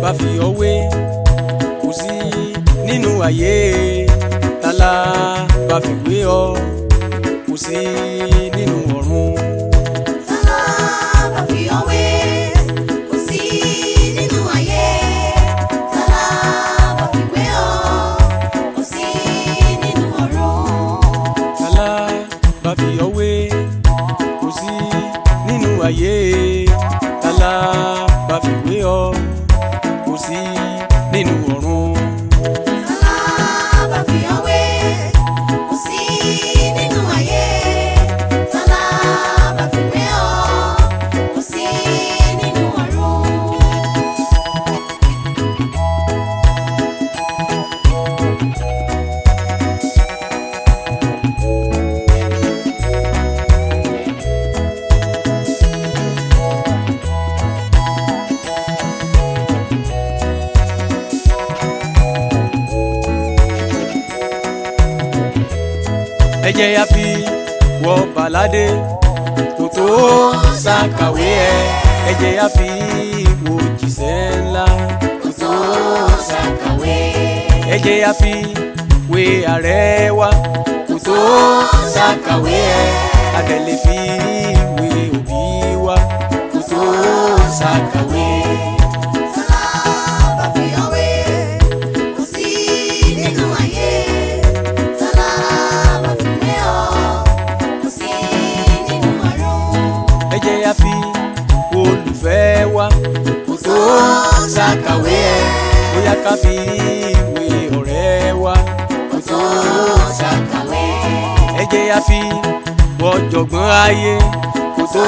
Bá fi ọ́ wé kò sí nínú ayé, tálá bá fi wé ọ kò sí nínú ọ̀run. Tálá bá fi ọ́ wé kò sí nínú ayé, tálá bá fi wé ọ kò sí nínú ọ̀run. Tálá bá fi ọ́ wé kò sí nínú ayé, tálá bá fi wé ọ kò sí nínú ọ̀run. Tálá bá fi ọ́ wé kò sí nínú ayé, tálá bá fi wé ọ kò sí nínú ọ̀run. Ẹ jẹ́ a fi wọ bàládé kò tó ṣàkàwé ẹ jẹ́ a fi wo jìṣẹ́ ńlá Kò tó ṣàkàwé, ẹ jẹ́ a fi wé Àrẹwà kò tó ṣàkàwé adẹ̀lẹ̀ fi wé òbí wa kò tó ṣàkàwé. tálá bá fi ọ́ wé kò sí nínú ayé, tálá bá fi wé ọ kò sí nínú ọ̀run. Ẹ jẹ́ a fi wo olùfẹ́ wa kò tó ṣàkàwé bóyá ká fi wé ọ̀rẹ́ wa kò tó ṣàkàwé, ẹ jẹ́ a fi wo ọ̀jọ̀gbọ́n ayé kò tó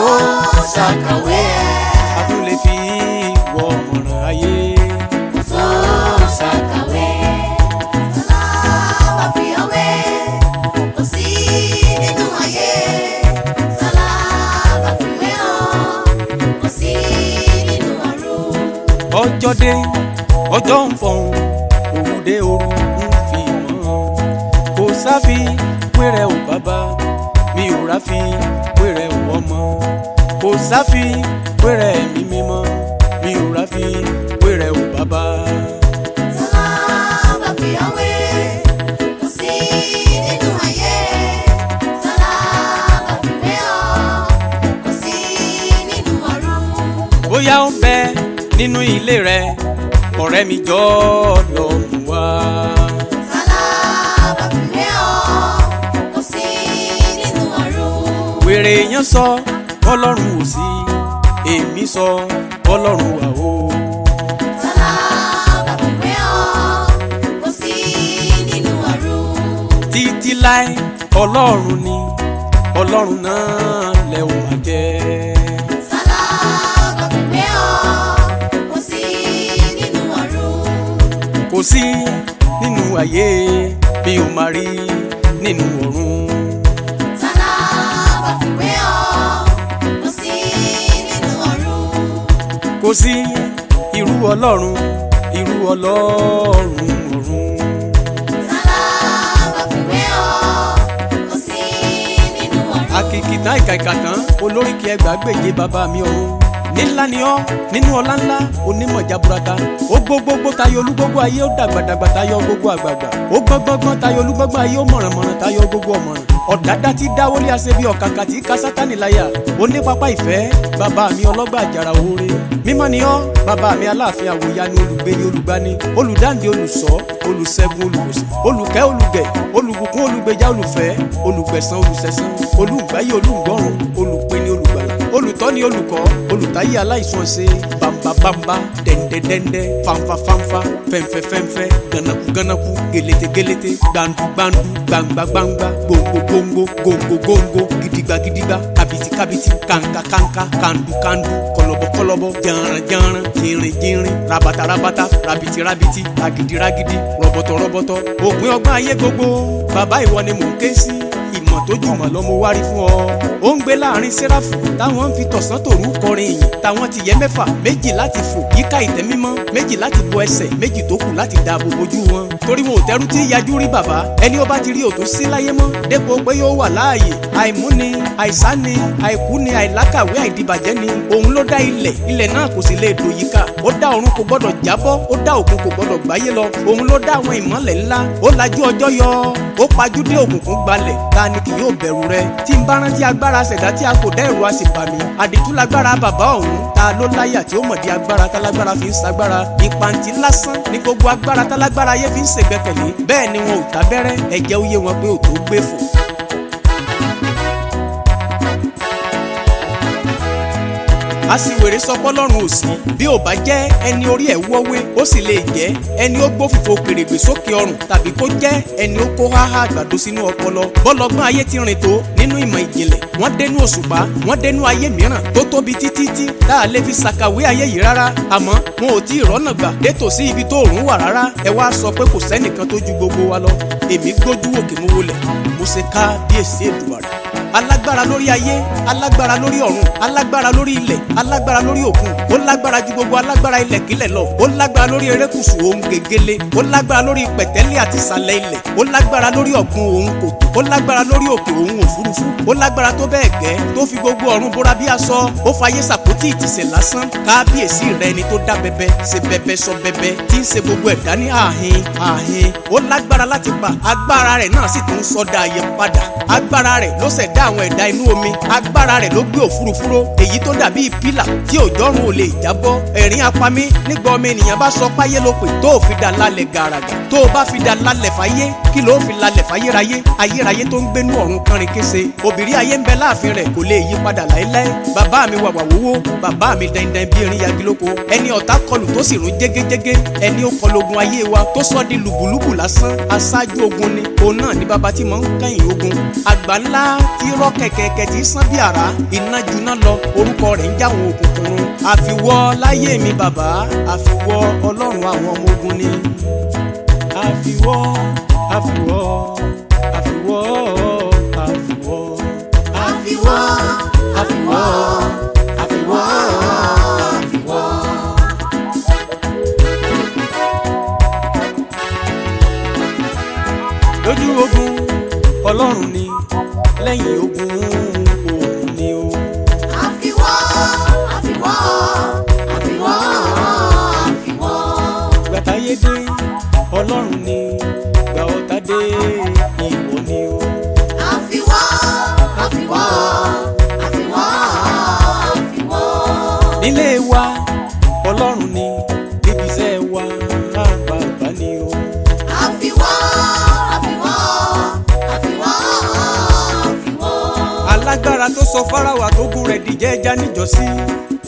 ṣàkàwé a tún lè fi wo ọ̀mọ̀ràn ayé kò tó ṣàkàwé. tálá bá fi ọ́ wé kò sí nínú ayé, tálá bá fi wé ọ kò sí nínú ọ̀run. Ọjọ́ dé ọjọ́ ń fọ̀hún òru dé òru ń fi mọ́ kò sáfi wéré ò bàbá mi ò ráfi wéré ò ọmọ kò sáfi wéré mi mímọ́ mi ò ráfi wéré ò bàbá. Tálá bá fi ọ́ wé kò sí nínú ayé, tálá bá fi wé ọ kò sí nínú ọ̀run. Bóyá ó ń bẹ nínú ilé rẹ ọ̀rẹ́ mi jọ lọ mú wá. Tálá bá fi wé ọ kò sí nínú ọ̀run. Wèrè èèyàn sọ Ọlọ́run ò sí èmi sọ Ọlọ́run wà o. Tálá bá fi wé ọ kò sí nínú ọ̀run. Títí láé Ọlọ́run ni Ọlọ́run náà lẹ ò máa jẹ́. Tálá bá fi wé ọ kò sí nínú ọ̀run. Kò sí nínú ayé bí o máa rí nínú ọ̀run. Tálá bá fi wé ọ kò sí nínú ọ̀run. Kò sí irú Ọlọ́run irú Ọlọ́run ọ̀run. Tálá bá fi wé ọ kò sí nínú ọ̀run. Akìkìtàn ìkàìkàtàn olóríkì ẹgbàágbèje bàbá mi ọ̀run. Nílá ni ọ́ nínú ọlá ńlá onímọ̀ jaburata ó gbogbogbò tayọ olúgbogbo ayé ó dàgbàdàgbà tayọ gbogbo àgbààgbà ó gbọ́ngbọ́ngbọ́n tayọ olúgbogbo ayé ó mọ̀rànmọ̀ràn tayọ gbogbo ọ̀mọ̀ràn ọ̀dádá tí dáwọ́lé aṣebi ọ̀kàkà tí ká Sátánì láyà onípapá ìfẹ́ bàbá mi ọlọ́gbà àjàrà oore mímọ́ ni ọ́ bàbá mi aláàfin àwòyanu olùgbéni olùgbani olùdáǹdè olùṣọ́ olùṣẹ́gun olùwòsàn olùkẹ́ olùgẹ̀ olùbùkún olùgbèjà olùfẹ́ olùgbẹ̀san olùṣẹ̀san olùgbáyé olùgbọ́run olùpẹni olùgbàlà olùtọ́ni olùkọ́ olùtáyé aláìsàn ṣe bambabamba dẹ́ndẹ́dẹ́ndẹ́ fanfafánfá fẹ́nfẹ́fẹ́nfẹ́ gànàkú gẹlẹtẹgẹlẹtẹ gbàndúgbàndú gbàngbàgbàngbà gbòǹgbògbòǹgbò gòǹgògòǹgò gidigbagidigba kàbìtìkàbìtì kàǹkàkàǹkà kàndùkàndù kọlọbọkọlọbọ jàǹrànjàǹràn jìnrìnjìnrìn rabatarabata rabitirabiti ragidiragidi rọbọtọrọbọtọ òpin ọgbọ́n ayé gbogbo bàbá ìwọ ni mò ń ké sí tó jùmọ̀ lọ mo wárí fún ọ. ó ń gbé láàrin sẹ́ráfù táwọn ń fi tọ̀sán tòru kọrin ìyìn táwọn ti yẹ mẹ́fà, méjì láti fò yíká ìtẹ́ mímọ́, méjì láti bo ẹsẹ̀, méjì tó kù láti dáàbò bojú wọn. torí wọn ò tẹ́rù tí yajú rí bàbá, ẹni ó bá ti rí òtún sí láyé mọ́ dépò pé yóò wà láàyè. àìmú ni, àìsá ni, àìkú ni, àìlákàwé, àìdìbàjẹ́ ni. òun ló dá ilẹ̀, ilẹ̀ náà kò sì lè dò yíká. ó dá ọ̀run kò gbọ́dọ̀ jábọ́, ó dá òkun kò gbọ́dọ̀ gbáyé lọ. òun ló dá àwọn ìmọ́lẹ̀ ńlá, ó lajú ọjọ́ yọ, ó pajú dé òkùnkùn gbalẹ̀. ta ni kì yóò bẹ̀rù rẹ? tí n bá rántí agbára ṣẹ̀dá tí a kò dá ẹ̀rù a sì bà mí. àdìtú lágbára bàbá ọ̀hún, ta ló láyà tí ó mọ̀ di agbára tálágbára fi ń sagbára. ìpàǹtí lásán ni gbogbo agbára tálágbára ayé fi ń ṣègbẹ́kẹ̀lé. bẹ́ẹ̀ ni wọn ò tábẹ́rẹ́, ẹ̀jẹ̀ ó yé wọn pé ò tó gbé fò. aṣiwèrè sọ pọ́lọ́run ò sí bí ò bá jẹ́ ẹni orí ẹ̀ wọ́wé, ó sì lè jẹ́ ẹni ó gbófìfo kèrègbè sókè ọrùn, tàbí kó jẹ́ ẹni ó kó háhá àgbàdo sínú ọpọlọ. bọ́lọ́gbọ́n ayé ti rìn tó nínú ìmọ̀ ìjìnlẹ̀, wọ́n dénú òṣùpá, wọ́n dénú ayé mìíràn tó tóbi títí tá a lè fi ṣàkàwé ayé yìí rárá. àmọ́ wọn ò tí ì rọ́nà gbà dé tòsí ibi tó òòrùn wà rárá. ẹ wá sọ pé kò sẹ́nìkan tó ju gbogbo wa lọ. èmi gbójú òkè mo wọlẹ̀, mo ṣe kábíyèsí Èdùmàrè. alágbára lórí ayé, alágbára lórí ọ̀run, alágbára lórí ilẹ̀, alágbára lórí òkun. ó lágbára ju gbogbo alágbára ilẹ̀ kílẹ̀ lọ. ó lágbára lórí erékùṣù òun gègéle. ó lágbára lórí pẹ̀tẹ́lẹ̀ àti ìsàlẹ̀ ilẹ̀. ó lágbára lórí ọ̀gbun òun kòtò. ó lágbára lórí òkè òun òfurufú. ó lágbára tó bẹ́ẹ̀ gẹ́ tó fi gbogbo ọ̀run bóra bí aṣọ. ó fayé sàpótì ìtìsẹ̀ lásán. kábíyèsí rẹ ni tó dá bẹbẹ, ṣe bẹbẹ sọ bẹbẹ, tí ń ṣe gbogbo ẹ̀dá ní ààhin ààhin. ó lágbára láti pa, agbára rẹ̀ náà sì tún sọdá ayé padà. agbára rẹ̀ ló ṣẹ̀dá àwọn ẹ̀dá inú omi. agbára rẹ̀ ló gbé òfurufú ró, èyí tó dàbí pílà tí òjọ́rùn ò lè jábọ́. ẹ̀rín apamí nígbà ọmọ ènìyàn bá sọ páyé ló pè tó fi dà lálẹ́ gàràgà. tó o bá fi dà lálẹ́ fáyé, kí ló fi lálẹ́ fáyéráyé? ayérayé tó ń gbénú ọ̀run kánrin kése. òbírí ayé ń bẹ láàfin rẹ̀, kò lè yí padà láéláé. bàbá mi wàwà wówó, bàbá mi dandan bí erin yagilóko. ẹni ọ̀tá kọlù tó sì rún jégéjégé, ẹni ó kọlu ogun ayé wa tó sọ di lùbùlùbù lásán. aṣáájú ogun ni òun náà ni bàbá tí mò ń kẹ́yìn ogun. àgbà ńlá tí rọ́ kẹ̀kẹ́kẹ́ tí sán bí àrá, iná juná lọ, orúkọ rẹ̀ ń jáwọn òkùnkùn run. àfiwọ́ láyé mi bàbá, àfiwọ́ ọlọ́run àwọn ọmọ ogun ni. àfiwọ́ àfiwọ́ àfiwọ́ àfiwọ́ àfiwọ́ àfiwọ́ àfiwọ́ àfiwọ́. lójú ogun ọlọ́run ni, lẹ́yìn ogun òun ni o. àfiwọ́ àfiwọ́ àfiwọ́ àfiwọ́. gbàtáyé dé ọlọ́run ni, gbà ọ̀tá dé ìwọ ni o. àfiwọ́ àfiwọ́ àfiwọ́ àfiwọ́. nílé wa ọlọ́run ni, níbi iṣẹ́ wa bàbá ni o. àfiwọ́ àfiwọ́ àfiwọ́ àfiwọ́. alágbára tó sọ fáráwà tó gún rẹ̀ dìjẹ́ ẹja níjọ́sí,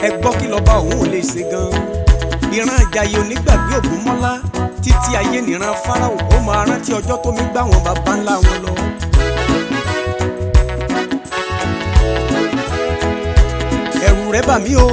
ẹ gbọ́ kí lọ́ba òun ò lè ṣe gan. ìran àjàyè onígbàgbé Ògúnmọ́lá, títí ayé nìran fáráwò ó máa rántí ọjọ́ tó mi gbá wọn bàbá ńlá wọn lọ. ẹ̀rù rẹ̀ bà mí o,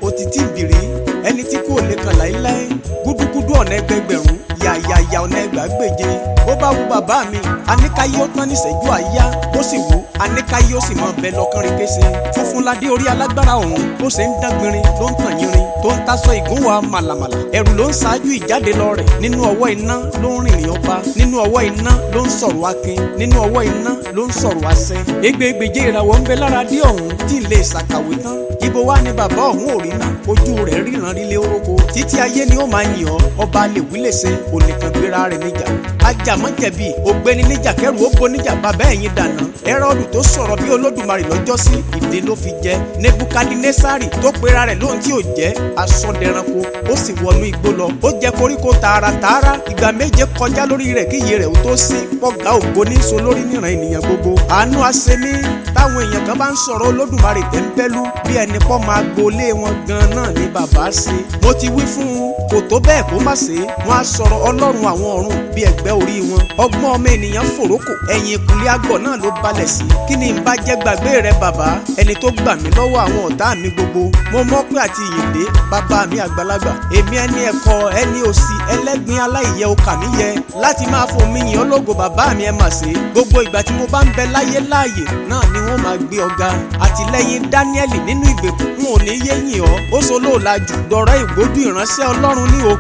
òtítì ìbìrí ẹni tí kò lè kàn láéláé. gúdúgúdú ọ̀nà ẹgbẹgbẹ̀rún, yàyàyà ọ̀nà ẹgbàágbèje. bó bá wù bàbá mi, àníkáyé ó tán níṣẹ́jú àyá. bó sì wù àníkáyé ó sì máa bẹ lọ́kànrin kése. funfun ládé orí alágbára ọ̀hún, bó ṣe ń dágbinrin ló ń tàn yínrin, tó ń taṣọ ìgúnwà màlàmàlà. ẹ̀rù ló ń ṣáájú ìjáde lọ rẹ̀. nínú ọwọ́ iná ló ń rìnrìn ọba, nínú ọwọ́ iná ló ń sọ̀rọ̀ akin, nínú ọwọ́ iná ló ń sọ̀rọ̀ àṣẹ. ẹgbẹ̀gbẹ̀jẹ̀ ìràwọ̀ ń bẹ lára dé ọ̀hún tí ì lè ṣàkàwé tán. ibo wá ní bàbá ọ̀hún ò rí náà, ojú rẹ̀ ríran rílé oróko. títí ayé ni ó máa yìn ọ́, ọba lè wí lè ṣe, onìkan gbéra rẹ̀ níjà. ajàmọ́jẹ̀bi ògbéni níjà, kẹrù ó bo níjà, bàbá ẹ̀yìn dànù. Hẹ́rọ́dù tó sọ̀rọ̀ bí Olódùmarè lọ́jọ́sí, ìdè ló fi jẹ. Nebukadnesari tó pera rẹ̀ lóhun tí ò jẹ́, asọdẹranko, ó sì wọnú igbó lọ. ó jẹ koríko tààràtààrà, ìgbà méje kọjá lórí rẹ̀ kí iye rẹ̀ ó tó sí. pọ́gà ògo ní so lórí níran ènìyàn gbogbo. àánú aṣemí táwọn èèyàn kan bá ń sọ̀rọ̀ Olódùmarè tẹ́ńpẹ́lú bí ẹni pọ́ máa gbolé wọn gan náà ni bàbá ṣe. mo ti wí fún un, kò tó bẹ́ẹ̀ kó má ṣe. wọ́n á sọ̀rọ̀ Ọlọ́run àwọn ọ̀run bí ẹgbẹ́ orí wọn ọgbọ́n ọmọ ènìyàn fòrókò ẹ̀yìn ìkùnlé àgọ̀ náà ló balẹ̀ sí kí ni n bá jẹ́ gbàgbé rẹ bàbá ẹni tó gbà mí lọ́wọ́ àwọn ọ̀tá mi gbogbo mo mọ̀ pé àti ìyìnlé bàbá mi àgbàlagbà èmi ẹni ẹ̀kọ́ ẹni òsì ẹlẹ́gbin aláìyẹ ọkà mi yẹ láti máa fún mi yìn ológo bàbá mi ẹ mà ṣe gbogbo ìgbà tí mo bá ń bẹ láyé láàyè náà ni wọ́n máa gbé ọ̀gá àtìlẹ́yìn Dáníẹ́lì nínú ìgbèkùn n ò ní yé yìn ọ́ ó so lóòlàjù dọ̀rọ̀ ìgbójú ìránṣẹ́ Ọlọ́run ní o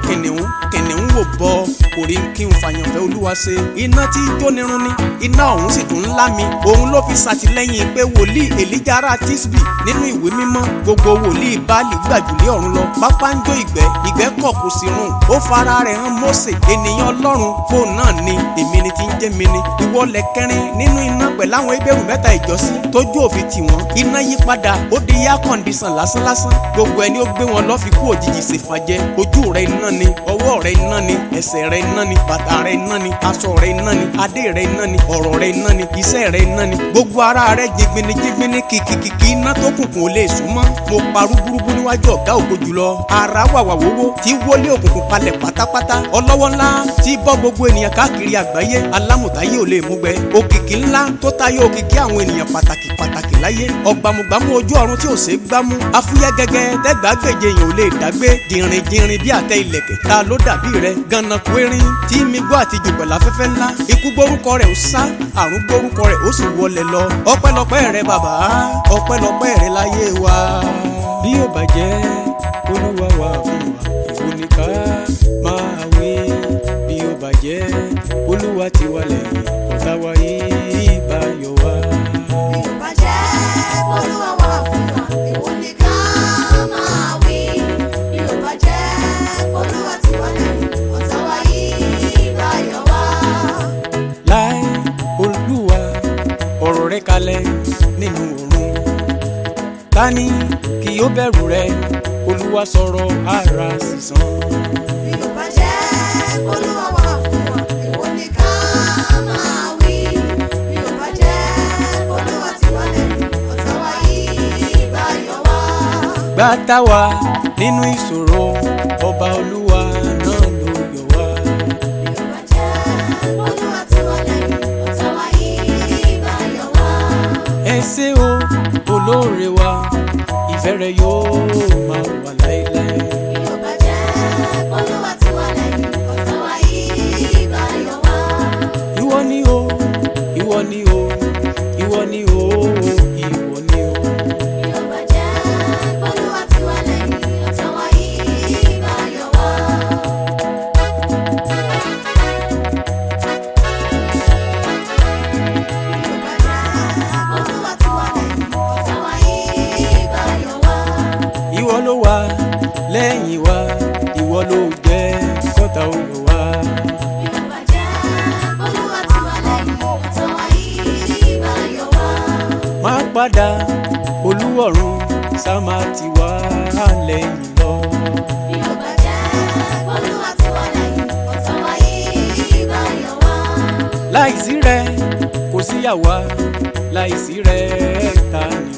kìnìún wò bọ kò rí kí n fàyànfẹ́ Olúwa ṣe iná tí jónirun ni iná ọ̀hún sì tún ńlá mi òun ló fi ṣàtìlẹ́yìn pé wòlíì Èlíjà ará Tíṣbì nínú ìwé mímọ́ gbogbo wòlíì Báálì gbàjúlé ọ̀run lọ pápá ń jó ìgbẹ́ kọ̀ kò sí rùn ó fara rẹ̀ hàn Mósè ènìyàn Ọlọ́run fóun náà ni èmi ni ti ń jẹ́ mi ni ìwọ lẹ kẹrin nínú iná pẹ̀lú àwọn Hébérù mẹ́ta ìjọsí tójú òfin tì wọ́n iná yí padà ó di yá kọ̀ǹdísàn lásán gbogbo ẹni ó gbé wọn lọ́ fi kú òjijì ṣèfàjẹ́ ojú rẹ̀ iná ni ọwọ́ rẹ̀ iná ni ẹsẹ̀ rẹ̀ iná ni bàtà rẹ̀ iná ni aṣọ rẹ̀ iná ni adé rẹ̀ iná ni ọ̀rọ̀ rẹ̀ iná ni iṣẹ́ rẹ̀ iná ni gbogbo ara rẹ̀ jigbini kìkìkì iná tó kùnkùn ò lè sún mọ́ mo parú burúkú níwájú ọ̀gá ògo jùlọ ara wàwà wowó tí wọlé òkùnkùn palẹ̀ pátápátá ọlọ́wọ́ ńlá tí bọ́ gbogbo ènìyàn káàkiri àgbáyé alámùtáyé ò lè múgbẹ òkìkí ńlá tó tayọ òkìkí àwọn ènìyàn pàtàkì láyé ọgbàmùgbàmù ojú ọ̀run tí ò ṣe é gbámú afúyẹ́ gẹ́gẹ́ tẹ́gbàgbèje èèyàn ò lè dágbé jìnrìn bí àtẹ ilẹ̀kẹ̀ ta ló dàbí rẹ gànàkú erin tí mi gbọ́ àti jù pẹ̀lú afẹ́fẹ́ ńlá ikú gbórúkọ rẹ̀ ó sá àrùn gbórúkọ rẹ̀ ó sì wọlé lọ ọpẹ́lọpẹ́ rẹ bàbá ọpẹ́lọpẹ́ rẹ láyé wa bí ó bàjẹ́ Olúwa wà fún wa ìwọ ni ká máa wí bí ó bàjẹ́ Olúwa ti wà lẹ́yìn ọ̀tá wa yìí bá yọ wá. Bí ó bàjẹ́ Olúwa wà fún wa ìwọ ni ká máa wí bí ó bàjẹ́ Olúwa ti wà lẹ́yìn ọ̀tá wa yìí bá yọ wá. Láì Olúwa ọ̀rọ̀ rẹ̀ kalẹ̀ nínú ọ̀run ta ni kì yóò bẹ̀rù rẹ̀ Olúwa sọ̀rọ̀ ara sísan. Bí ó bàjẹ́ Olúwa wà fún wa ìwọ ni ká máa wí bí ó bàjẹ́ Olúwa ti wà lẹ́yìn ọ̀tá wa yìí bá yọ wá. Gbàtà wá nínú ìṣòro ọba Olúwa náà ló yọ wá. Bí ó bàjẹ́ Olúwa ti wà lẹ́yìn ọ̀tá wa yìí bá yọ wá. Ẹ ṣé o olóore wa ìfẹ́ rẹ yóò máa wà láéláé. Bí ó bàjẹ́ Olúwa ti wà lẹ́yìn ọ̀tá wa yìí bá yọ wá. Ìwọ ni o ìwọ ni o ìwọ ni o ìwọ ni o. Bí ó bàjẹ́ Olúwa ti wà lẹ́yìn ọ̀tá wa yìí bá yọ wá. Bí ó bàjẹ́ Olúwa ti wà lẹ́yìn ọ̀tá wa yìí bá yọ wá. Ìwọ ló wà lẹ́yìn wa ìwọ ló jẹ́ kọ́tà ó yọ wá. Bí ó bàjẹ́ Olúwa ti wà lẹ́yìn ọ̀tá wa yìí bá yọ wá. Má padà Olúwọ̀run sá máa ti wá lẹ́yìn lọ. Bí ó bàjẹ́ Olúwa ti wà lẹ́yìn ọ̀tá wa yìí bá yọ wá. Láìsí rẹ kò sí àwa láìsí rẹ ta ni